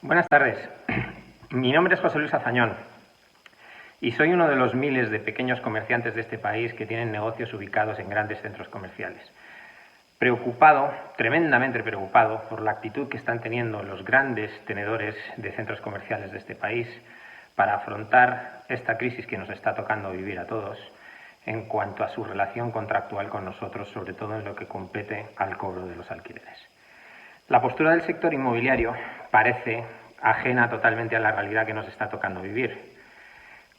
Buenas tardes. Mi nombre es José Luis Azañón y soy uno de los miles de pequeños comerciantes de este país que tienen negocios ubicados en grandes centros comerciales. Preocupado, tremendamente preocupado, por la actitud que están teniendo los grandes tenedores de centros comerciales de este país para afrontar esta crisis que nos está tocando vivir a todos en cuanto a su relación contractual con nosotros, sobre todo en lo que compete al cobro de los alquileres. La postura del sector inmobiliario parece ajena totalmente a la realidad que nos está tocando vivir.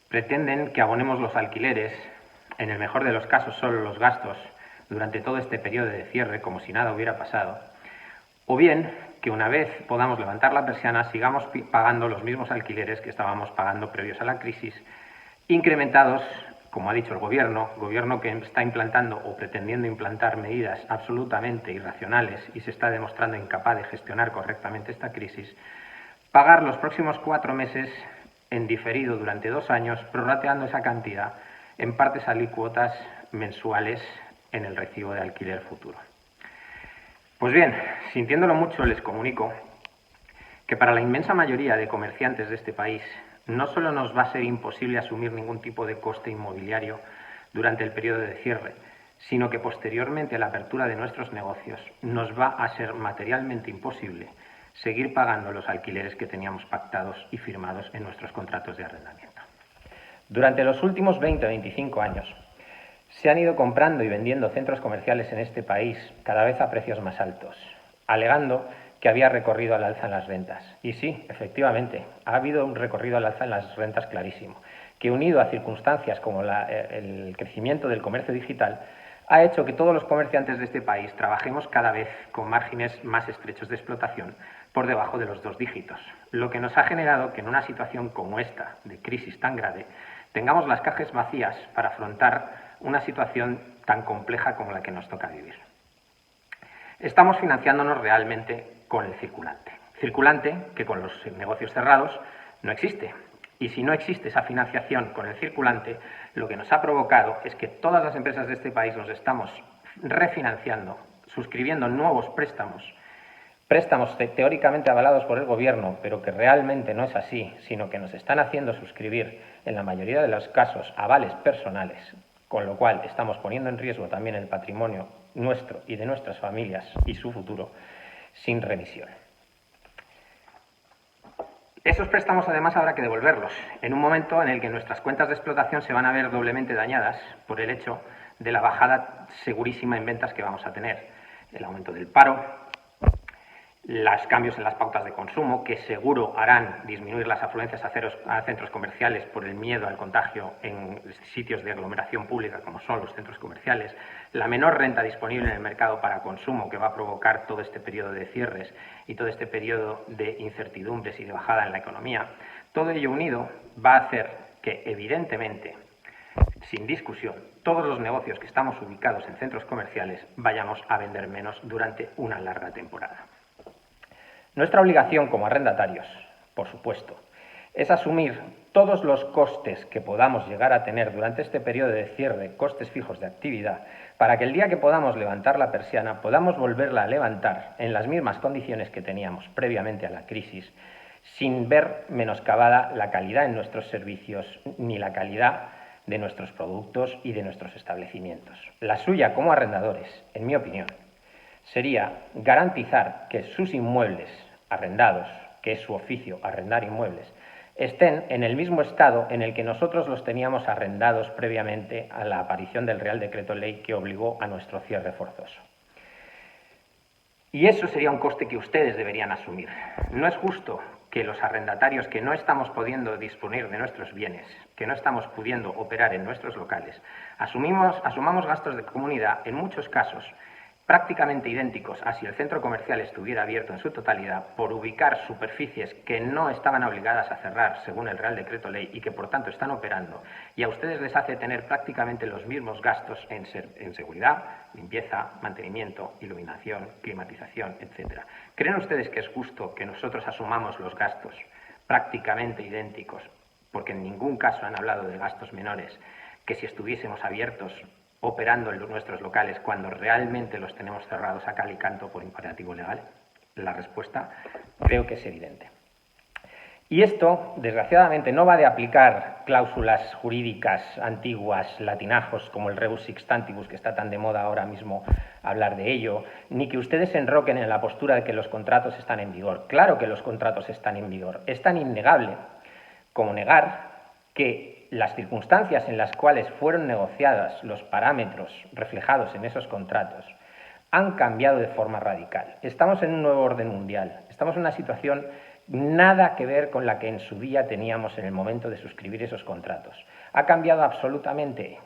Pretenden que abonemos los alquileres, en el mejor de los casos solo los gastos, durante todo este periodo de cierre como si nada hubiera pasado, o bien que una vez podamos levantar la persiana sigamos pagando los mismos alquileres que estábamos pagando previos a la crisis, incrementados, como ha dicho el gobierno que está implantando o pretendiendo implantar medidas absolutamente irracionales y se está demostrando incapaz de gestionar correctamente esta crisis, pagar los próximos 4 meses en diferido durante 2 años, prorrateando esa cantidad en partes alícuotas mensuales en el recibo de alquiler futuro. Pues bien, sintiéndolo mucho, les comunico que para la inmensa mayoría de comerciantes de este país no solo nos va a ser imposible asumir ningún tipo de coste inmobiliario durante el periodo de cierre, sino que posteriormente a la apertura de nuestros negocios nos va a ser materialmente imposible seguir pagando los alquileres que teníamos pactados y firmados en nuestros contratos de arrendamiento. Durante los últimos 20 o 25 años se han ido comprando y vendiendo centros comerciales en este país cada vez a precios más altos, alegando que había recorrido al alza en las rentas. Y sí, efectivamente, ha habido un recorrido al alza en las rentas clarísimo, que unido a circunstancias como el crecimiento del comercio digital, ha hecho que todos los comerciantes de este país trabajemos cada vez con márgenes más estrechos de explotación por debajo de los 2 dígitos, lo que nos ha generado que en una situación como esta, de crisis tan grave, tengamos las cajas vacías para afrontar una situación tan compleja como la que nos toca vivir. Estamos financiándonos realmente con el circulante que con los negocios cerrados no existe. Y si no existe esa financiación con el circulante, lo que nos ha provocado es que todas las empresas de este país nos estamos refinanciando, suscribiendo nuevos préstamos teóricamente avalados por el gobierno, pero que realmente no es así, sino que nos están haciendo suscribir, en la mayoría de los casos, avales personales, con lo cual estamos poniendo en riesgo también el patrimonio nuestro y de nuestras familias y su futuro, sin remisión. Esos préstamos además habrá que devolverlos en un momento en el que nuestras cuentas de explotación se van a ver doblemente dañadas por el hecho de la bajada segurísima en ventas que vamos a tener, el aumento del paro, los cambios en las pautas de consumo, que seguro harán disminuir las afluencias a centros comerciales por el miedo al contagio en sitios de aglomeración pública como son los centros comerciales, la menor renta disponible en el mercado para consumo que va a provocar todo este periodo de cierres y todo este periodo de incertidumbres y de bajada en la economía, todo ello unido va a hacer que, evidentemente, sin discusión, todos los negocios que estamos ubicados en centros comerciales vayamos a vender menos durante una larga temporada. Nuestra obligación como arrendatarios, por supuesto, es asumir todos los costes que podamos llegar a tener durante este periodo de cierre, costes fijos de actividad, para que el día que podamos levantar la persiana podamos volverla a levantar en las mismas condiciones que teníamos previamente a la crisis, sin ver menoscabada la calidad en nuestros servicios ni la calidad de nuestros productos y de nuestros establecimientos. La suya como arrendadores, en mi opinión, sería garantizar que sus inmuebles arrendados, que es su oficio, arrendar inmuebles, estén en el mismo estado en el que nosotros los teníamos arrendados previamente a la aparición del Real Decreto Ley que obligó a nuestro cierre forzoso. Y eso sería un coste que ustedes deberían asumir. No es justo que los arrendatarios que no estamos pudiendo disponer de nuestros bienes, que no estamos pudiendo operar en nuestros locales, asumamos gastos de comunidad, en muchos casos, prácticamente idénticos a si el centro comercial estuviera abierto en su totalidad, por ubicar superficies que no estaban obligadas a cerrar según el Real Decreto Ley y que por tanto están operando, y a ustedes les hace tener prácticamente los mismos gastos en seguridad, limpieza, mantenimiento, iluminación, climatización, etc. ¿Creen ustedes que es justo que nosotros asumamos los gastos prácticamente idénticos, porque en ningún caso han hablado de gastos menores, que si estuviésemos abiertos operando en nuestros locales cuando realmente los tenemos cerrados a cal y canto por imperativo legal? La respuesta creo que es evidente. Y esto, desgraciadamente, no va de aplicar cláusulas jurídicas antiguas, latinajos, como el rebus sixtantibus, que está tan de moda ahora mismo hablar de ello, ni que ustedes se enroquen en la postura de que los contratos están en vigor. Claro que los contratos están en vigor. Es tan innegable como negar que las circunstancias en las cuales fueron negociadas los parámetros reflejados en esos contratos han cambiado de forma radical. Estamos en un nuevo orden mundial. Estamos en una situación nada que ver con la que en su día teníamos en el momento de suscribir esos contratos. Ha cambiado absolutamente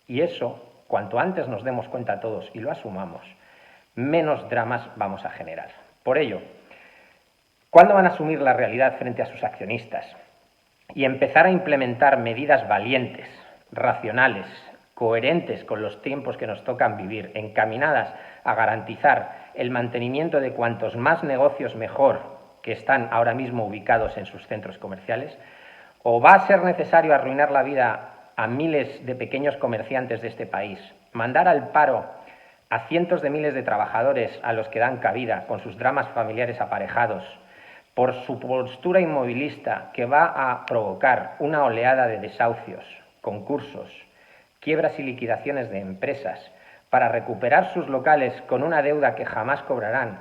y eso, cuanto antes nos demos cuenta todos y lo asumamos, menos dramas vamos a generar. Por ello, ¿cuándo van a asumir la realidad frente a sus accionistas y empezar a implementar medidas valientes, racionales, coherentes con los tiempos que nos tocan vivir, encaminadas a garantizar el mantenimiento de cuantos más negocios mejor que están ahora mismo ubicados en sus centros comerciales? ¿O va a ser necesario arruinar la vida a miles de pequeños comerciantes de este país, mandar al paro a cientos de miles de trabajadores a los que dan cabida con sus dramas familiares aparejados, por su postura inmovilista que va a provocar una oleada de desahucios, concursos, quiebras y liquidaciones de empresas para recuperar sus locales con una deuda que jamás cobrarán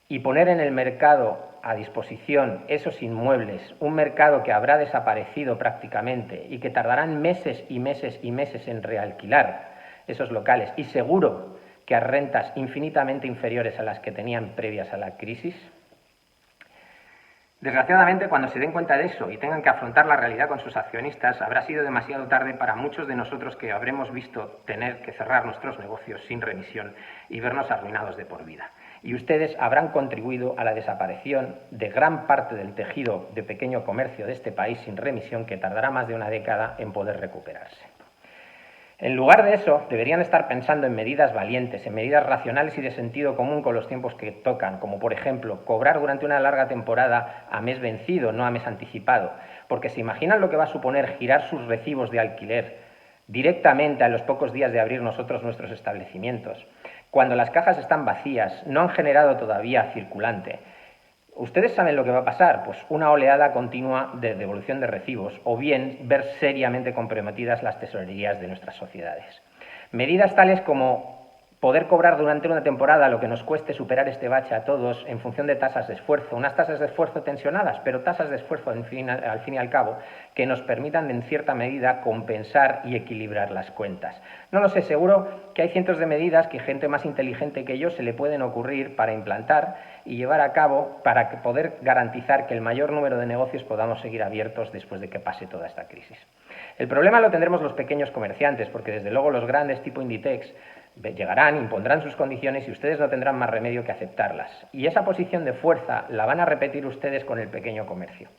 y poner en el mercado a disposición esos inmuebles, un mercado que habrá desaparecido prácticamente y que tardarán meses y meses y meses en realquilar esos locales y seguro que a rentas infinitamente inferiores a las que tenían previas a la crisis? Desgraciadamente, cuando se den cuenta de eso y tengan que afrontar la realidad con sus accionistas, habrá sido demasiado tarde para muchos de nosotros que habremos visto tener que cerrar nuestros negocios sin remisión y vernos arruinados de por vida. Y ustedes habrán contribuido a la desaparición de gran parte del tejido de pequeño comercio de este país sin remisión, que tardará más de una década en poder recuperarse. En lugar de eso, deberían estar pensando en medidas valientes, en medidas racionales y de sentido común con los tiempos que tocan, como por ejemplo, cobrar durante una larga temporada a mes vencido, no a mes anticipado, porque se imaginan lo que va a suponer girar sus recibos de alquiler directamente a los pocos días de abrir nosotros nuestros establecimientos, cuando las cajas están vacías, no han generado todavía circulante. ¿Ustedes saben lo que va a pasar? Pues una oleada continua de devolución de recibos o bien ver seriamente comprometidas las tesorerías de nuestras sociedades. Medidas tales como poder cobrar durante una temporada lo que nos cueste superar este bache a todos en función de tasas de esfuerzo, unas tasas de esfuerzo tensionadas, pero tasas de esfuerzo al fin y al cabo que nos permitan en cierta medida compensar y equilibrar las cuentas. No lo sé, seguro que hay cientos de medidas que gente más inteligente que yo se le pueden ocurrir para implantar y llevar a cabo para poder garantizar que el mayor número de negocios podamos seguir abiertos después de que pase toda esta crisis. El problema lo tendremos los pequeños comerciantes, porque desde luego los grandes tipo Inditex llegarán, impondrán sus condiciones y ustedes no tendrán más remedio que aceptarlas. Y esa posición de fuerza la van a repetir ustedes con el pequeño comercio.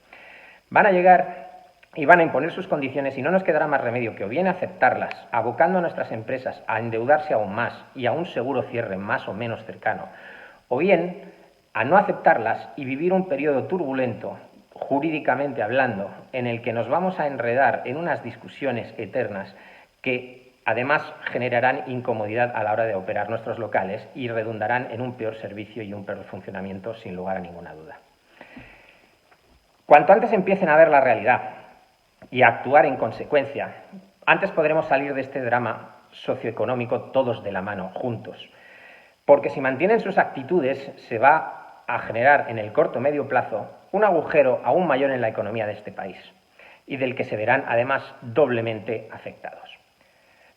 Van a llegar y van a imponer sus condiciones y no nos quedará más remedio que o bien aceptarlas, abocando a nuestras empresas a endeudarse aún más y a un seguro cierre más o menos cercano, o bien a no aceptarlas y vivir un periodo turbulento, jurídicamente hablando, en el que nos vamos a enredar en unas discusiones eternas que además generarán incomodidad a la hora de operar nuestros locales y redundarán en un peor servicio y un peor funcionamiento, sin lugar a ninguna duda. Cuanto antes empiecen a ver la realidad y a actuar en consecuencia, antes podremos salir de este drama socioeconómico todos de la mano, juntos. Porque si mantienen sus actitudes, se va a generar en el corto o medio plazo un agujero aún mayor en la economía de este país y del que se verán además doblemente afectados.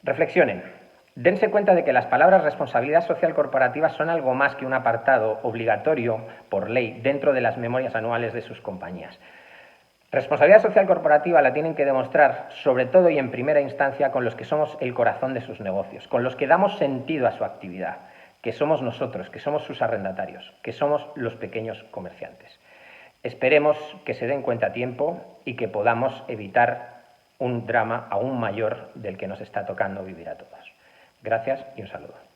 Reflexionen, dense cuenta de que las palabras responsabilidad social corporativa son algo más que un apartado obligatorio por ley dentro de las memorias anuales de sus compañías. Responsabilidad social corporativa la tienen que demostrar sobre todo y en primera instancia con los que somos el corazón de sus negocios, con los que damos sentido a su actividad, que somos nosotros, que somos sus arrendatarios, que somos los pequeños comerciantes. Esperemos que se den cuenta a tiempo y que podamos evitar un drama aún mayor del que nos está tocando vivir a todos. Gracias y un saludo.